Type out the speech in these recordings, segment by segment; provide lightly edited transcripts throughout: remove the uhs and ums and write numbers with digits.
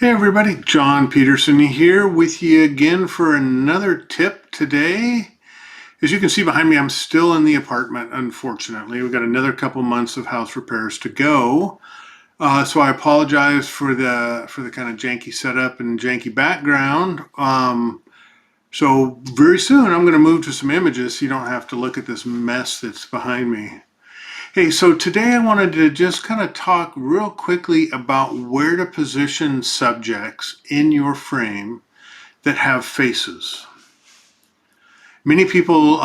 Hey everybody, John Peterson here with you again for another tip today. As you can see behind me, I'm still in the apartment, unfortunately. We've got another couple months of house repairs to go. So I apologize for the kind of janky setup and janky background. So very soon I'm going to move to some images so you don't have to look at this mess that's behind me. Hey, so today I wanted to just kind of talk real quickly about where to position subjects in your frame that have faces. Many people,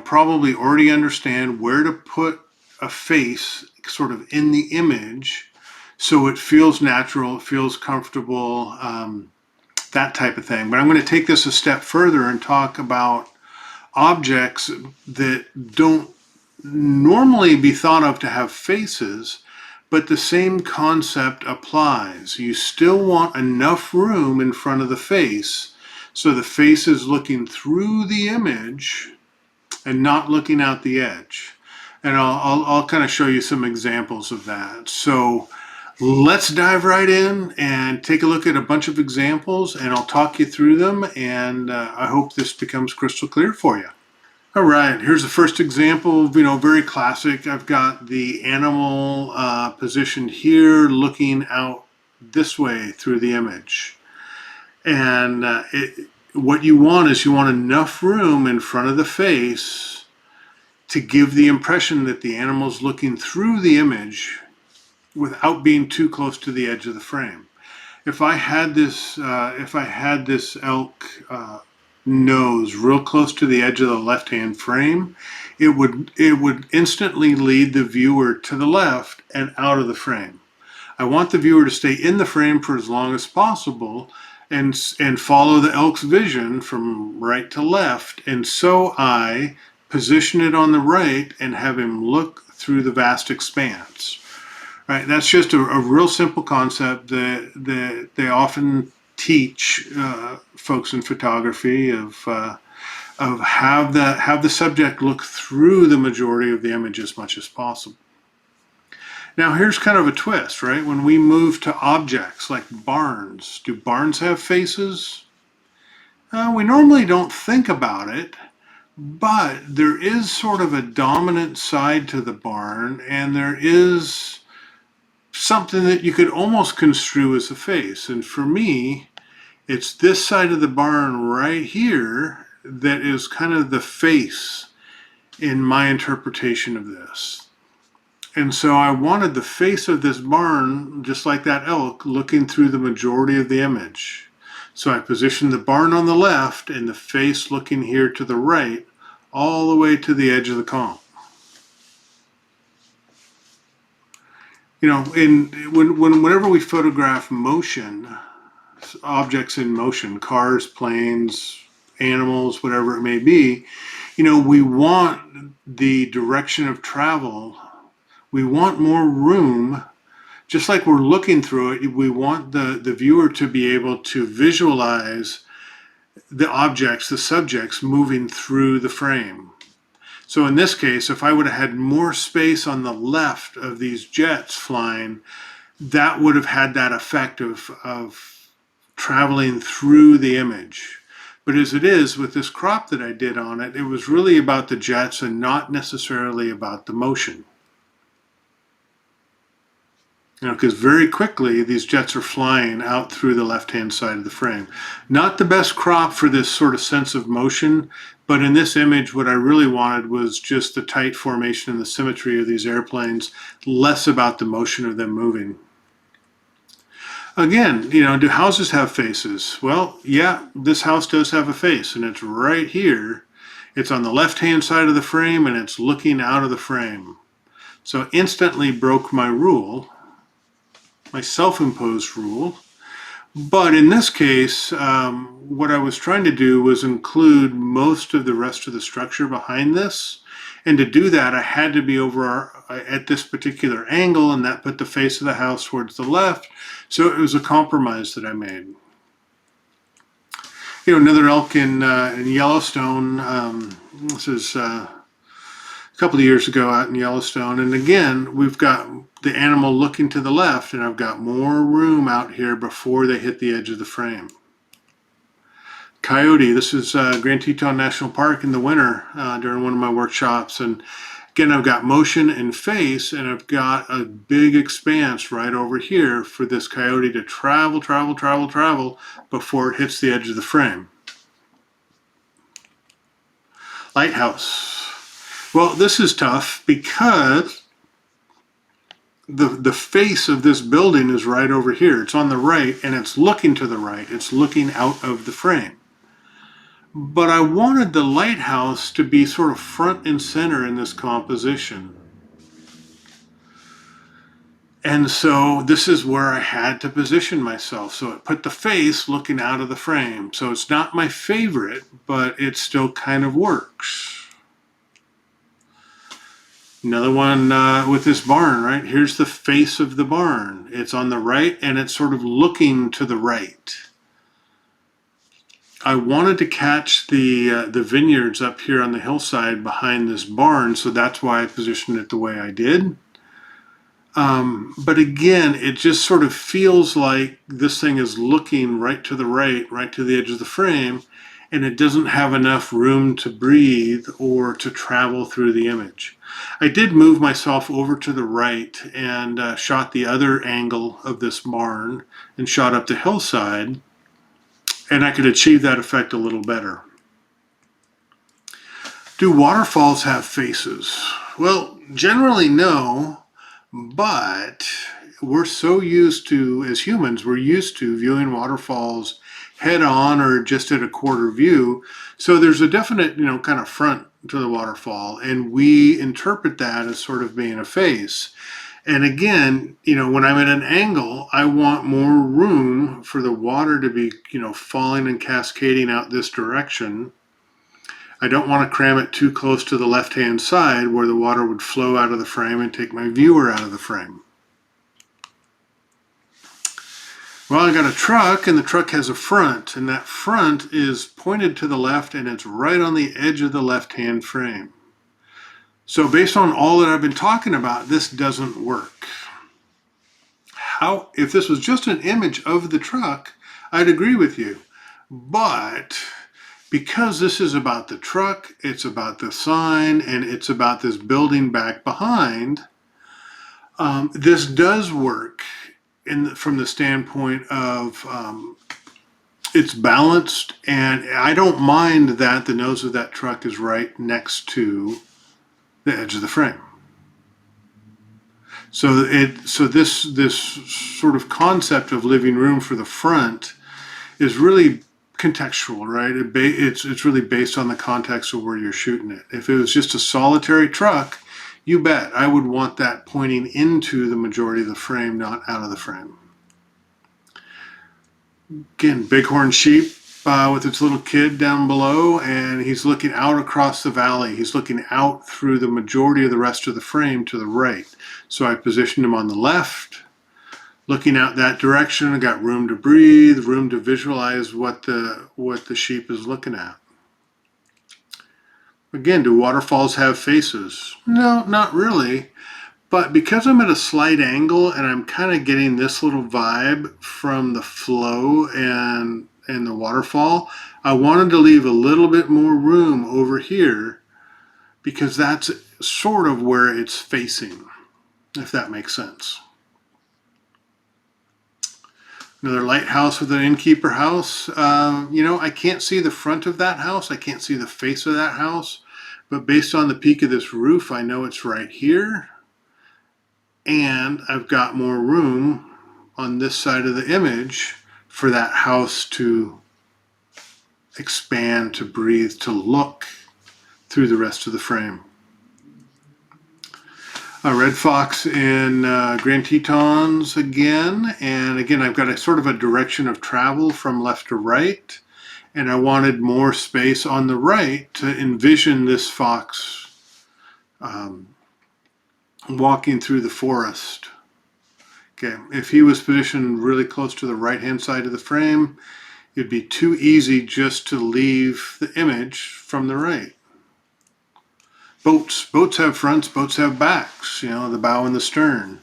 probably already understand where to put a face sort of in the image so it feels natural, it feels comfortable, that type of thing. But I'm going to take this a step further and talk about objects that don't normally be thought of to have faces, but the same concept applies. You still want enough room in front of the face so the face is looking through the image and not looking out the edge. And I'll kind of show you some examples of that. So let's dive right in and take a look at a bunch of examples, and I'll talk you through them, and I hope this becomes crystal clear for you. All right, here's the first example, very classic. I've got the animal positioned here looking out this way through the image. And what you want is you want enough room in front of the face to give the impression that the animal's looking through the image without being too close to the edge of the frame. If I had this elk nose real close to the edge of the left-hand frame, it would instantly lead the viewer to the left and out of the frame. I want the viewer to stay in the frame for as long as possible and follow the elk's vision from right to left, and so I position it on the right and have him look through the vast expanse. Right, that's just a real simple concept that they often teach folks in photography of have the subject look through the majority of the image as much as possible. Now here's kind of a twist, right? When we move to objects like barns, do barns have faces? We normally don't think about it, but there is sort of a dominant side to the barn, and there is something that you could almost construe as a face. And for me, it's this side of the barn right here that is kind of the face in my interpretation of this. And so I wanted the face of this barn, just like that elk, looking through the majority of the image. So I positioned the barn on the left and the face looking here to the right, all the way to the edge of the comp. Whenever we photograph motion, objects in motion, cars, planes, animals, whatever it may be, we want the direction of travel. We want more room. Just like we're looking through it, we want the viewer to be able to visualize the objects, the subjects moving through the frame. So in this case, if I would have had more space on the left of these jets flying, that would have had that effect of traveling through the image. But as it is, with this crop that I did on it, it was really about the jets and not necessarily about the motion. Because very quickly these jets are flying out through the left-hand side of the frame. Not the best crop for this sort of sense of motion, but in this image what I really wanted was just the tight formation and the symmetry of these airplanes, less about the motion of them moving. Again, do houses have faces? Well, yeah, this house does have a face, and it's right here. It's on the left-hand side of the frame, and it's looking out of the frame. So instantly broke my rule, my self-imposed rule. But in this case, what I was trying to do was include most of the rest of the structure behind this. And to do that, I had to be over at this particular angle, and that put the face of the house towards the left. So it was a compromise that I made. Another elk in Yellowstone. This is a couple of years ago out in Yellowstone. And again, we've got the animal looking to the left, and I've got more room out here before they hit the edge of the frame. Coyote, this is Grand Teton National Park in the winter during one of my workshops. And again, I've got motion and face, and I've got a big expanse right over here for this coyote to travel before it hits the edge of the frame. Lighthouse. Well, this is tough because the face of this building is right over here. It's on the right, and it's looking to the right. It's looking out of the frame. But I wanted the lighthouse to be sort of front and center in this composition. And so this is where I had to position myself. So it put the face looking out of the frame. So it's not my favorite, but it still kind of works. Another one with this barn, right? Here's the face of the barn. It's on the right, and it's sort of looking to the right. I wanted to catch the vineyards up here on the hillside behind this barn, so that's why I positioned it the way I did. But again, it just sort of feels like this thing is looking right to the right to the edge of the frame, and it doesn't have enough room to breathe or to travel through the image. I did move myself over to the right and shot the other angle of this barn and shot up the hillside, and I could achieve that effect a little better. Do waterfalls have faces? Well, generally no, but we're so used to, as humans, we're used to viewing waterfalls head on or just at a quarter view. So there's a definite, kind of front to the waterfall, and we interpret that as sort of being a face. And again, when I'm at an angle, I want more room for the water to be, falling and cascading out this direction. I don't want to cram it too close to the left-hand side where the water would flow out of the frame and take my viewer out of the frame. Well, I got a truck, and the truck has a front, and that front is pointed to the left, and it's right on the edge of the left-hand frame. So based on all that I've been talking about, this doesn't work. If this was just an image of the truck, I'd agree with you. But because this is about the truck, it's about the sign, and it's about this building back behind, this does work from the standpoint of it's balanced, and I don't mind that the nose of that truck is right next to the edge of the frame. So this sort of concept of leaving room for the front is really contextual, right? It's really based on the context of where you're shooting it. If it was just a solitary truck, you bet I would want that pointing into the majority of the frame, not out of the frame. Again, Bighorn Sheep with its little kid down below, and he's looking out across the valley. He's looking out through the majority of the rest of the frame to the right. So I positioned him on the left, looking out that direction. I got room to breathe, room to visualize what the sheep is looking at. Again, do waterfalls have faces? No, not really. But because I'm at a slight angle and I'm kind of getting this little vibe from the flow and the waterfall, I wanted to leave a little bit more room over here because that's sort of where it's facing, if that makes sense. Another lighthouse with an innkeeper house. I can't see the front of that house. I can't see the face of that house. But based on the peak of this roof, I know it's right here. And I've got more room on this side of the image for that house to expand, to breathe, to look through the rest of the frame. A red fox in Grand Tetons again, and again I've got a sort of a direction of travel from left to right, and I wanted more space on the right to envision this fox walking through the forest. Okay, if he was positioned really close to the right hand side of the frame, It'd be too easy just to leave the image from the right. Boats have fronts, boats have backs, the bow and the stern.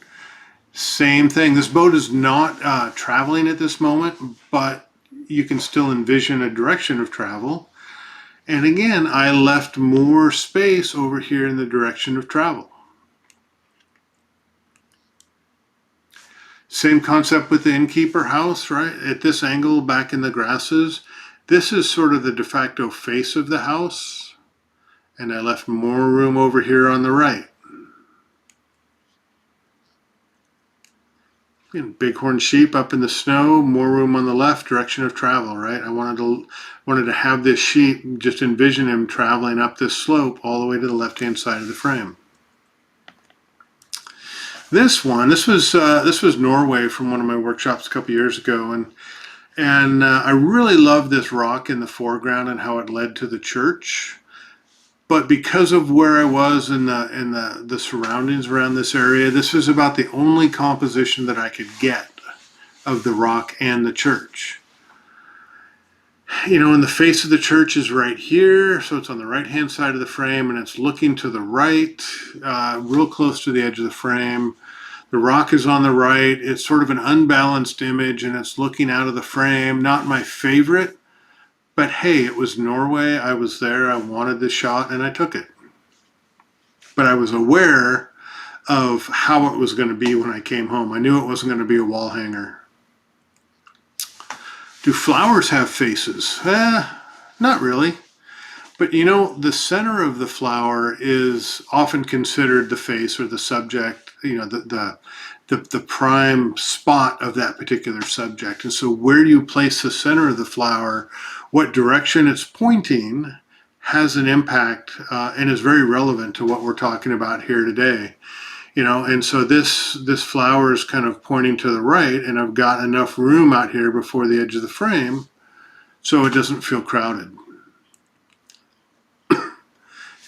Same thing. This boat is not traveling at this moment, but you can still envision a direction of travel. And again, I left more space over here in the direction of travel. Same concept with the Innkeeper house, right? At this angle back in the grasses, this is sort of the de facto face of the house. And I left more room over here on the right. And Bighorn Sheep up in the snow, more room on the left, direction of travel, right? I wanted to have this sheep, just envision him traveling up this slope all the way to the left-hand side of the frame. This was Norway from one of my workshops a couple years ago, and I really love this rock in the foreground and how it led to the church. But because of where I was in the surroundings around this area, this was about the only composition that I could get of the rock and the church. And the face of the church is right here, so it's on the right-hand side of the frame, and it's looking to the right, real close to the edge of the frame. The rock is on the right. It's sort of an unbalanced image, and it's looking out of the frame. Not my favorite. But hey, it was Norway. I was there. I wanted the shot, and I took it. But I was aware of how it was going to be when I came home. I knew it wasn't going to be a wall hanger. Do flowers have faces? Not really. But the center of the flower is often considered the face or the subject, the prime spot of that particular subject. And so where you place the center of the flower, what direction it's pointing, has an impact and is very relevant to what we're talking about here today. And so this flower is kind of pointing to the right, and I've got enough room out here before the edge of the frame so it doesn't feel crowded.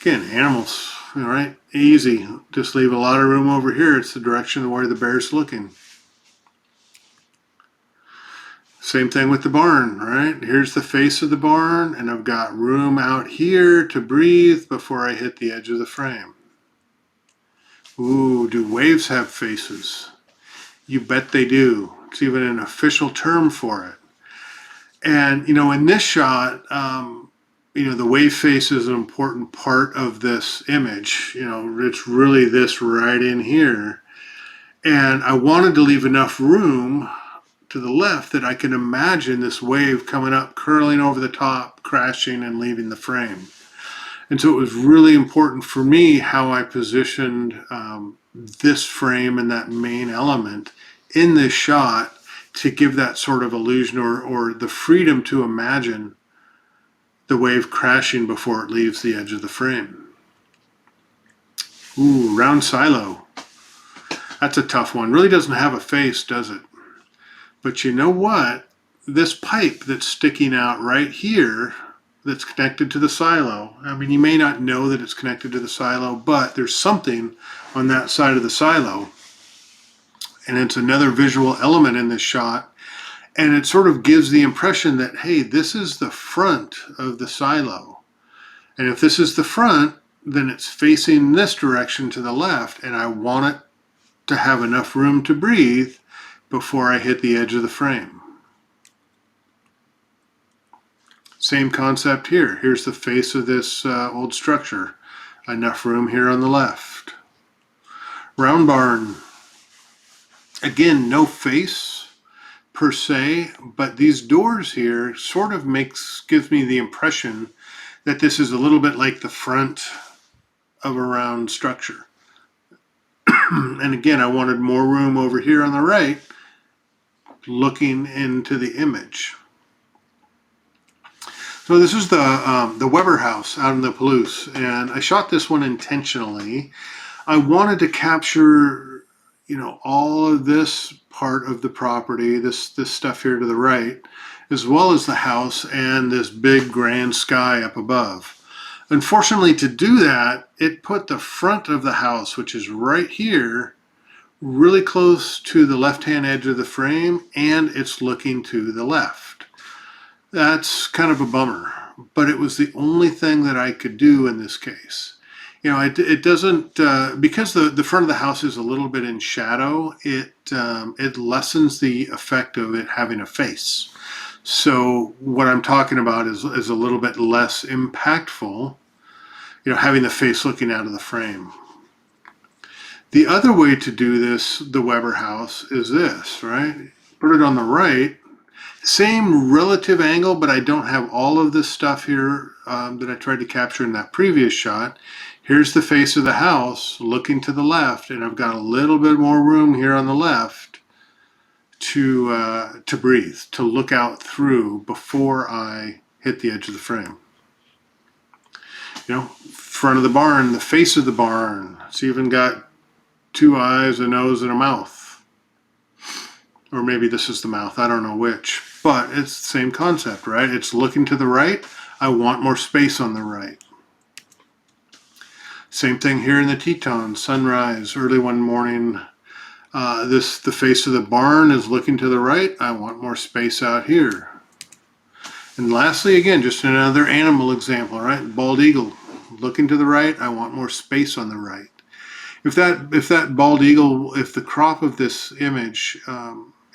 Again, animals, right? Easy. Just leave a lot of room over here. It's the direction of where the bear's looking. Same thing with the barn, right? Here's the face of the barn, and I've got room out here to breathe before I hit the edge of the frame. Ooh, do waves have faces? You bet they do. It's even an official term for it. And, in this shot, the wave face is an important part of this image. It's really this right in here. And I wanted to leave enough room to the left that I can imagine this wave coming up, curling over the top, crashing, and leaving the frame. And so it was really important for me how I positioned this frame and that main element in this shot to give that sort of illusion or the freedom to imagine the wave crashing before it leaves the edge of the frame. Ooh, round silo. That's a tough one. Really doesn't have a face, does it? But you know what? This pipe that's sticking out right here that's connected to the silo. I mean, you may not know that it's connected to the silo, but there's something on that side of the silo. And it's another visual element in this shot. And it sort of gives the impression that, hey, this is the front of the silo. And if this is the front, then it's facing this direction to the left, and I want it to have enough room to breathe before I hit the edge of the frame. Same concept here. Here's the face of this old structure. Enough room here on the left. Round barn. Again, no face per se, but these doors here sort of gives me the impression that this is a little bit like the front of a round structure. And again, I wanted more room over here on the right, looking into the image. So this is the Weber house out in the Palouse, and I shot this one intentionally. I wanted to capture, all of this part of the property, this stuff here to the right, as well as the house and this big grand sky up above. Unfortunately, to do that, it put the front of the house, which is right here, really close to the left-hand edge of the frame, and it's looking to the left. That's kind of a bummer, but it was the only thing that I could do in this case. It doesn't, because the front of the house is a little bit in shadow, it lessens the effect of it having a face. So what I'm talking about is a little bit less impactful, having the face looking out of the frame. The other way to do this, the Weber house, is this, right? Put it on the right. Same relative angle, but I don't have all of this stuff here that I tried to capture in that previous shot. Here's the face of the house looking to the left, and I've got a little bit more room here on the left to breathe, to look out through before I hit the edge of the frame. Front of the barn, the face of the barn. It's even got two eyes, a nose, and a mouth. Or maybe this is the mouth, I don't know which. But it's the same concept, right? It's looking to the right. I want more space on the right. Same thing here in the Teton Sunrise, early one morning. The face of the barn is looking to the right. I want more space out here. And lastly, again, just another animal example, right? Bald eagle, looking to the right. I want more space on the right. If that bald eagle, if the crop of this image,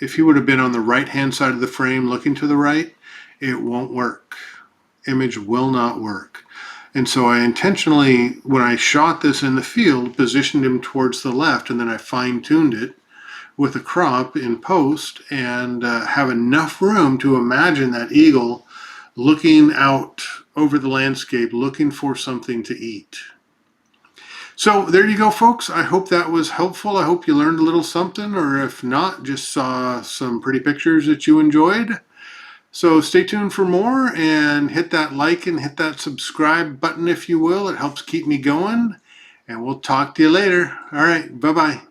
if he would have been on the right-hand side of the frame looking to the right, it won't work. Image will not work. And so I intentionally, when I shot this in the field, positioned him towards the left, and then I fine-tuned it with a crop in post and have enough room to imagine that eagle looking out over the landscape, looking for something to eat. So there you go, folks. I hope that was helpful. I hope you learned a little something, or if not, just saw some pretty pictures that you enjoyed. So stay tuned for more, and hit that like and hit that subscribe button if you will. It helps keep me going, and we'll talk to you later. All right, bye-bye.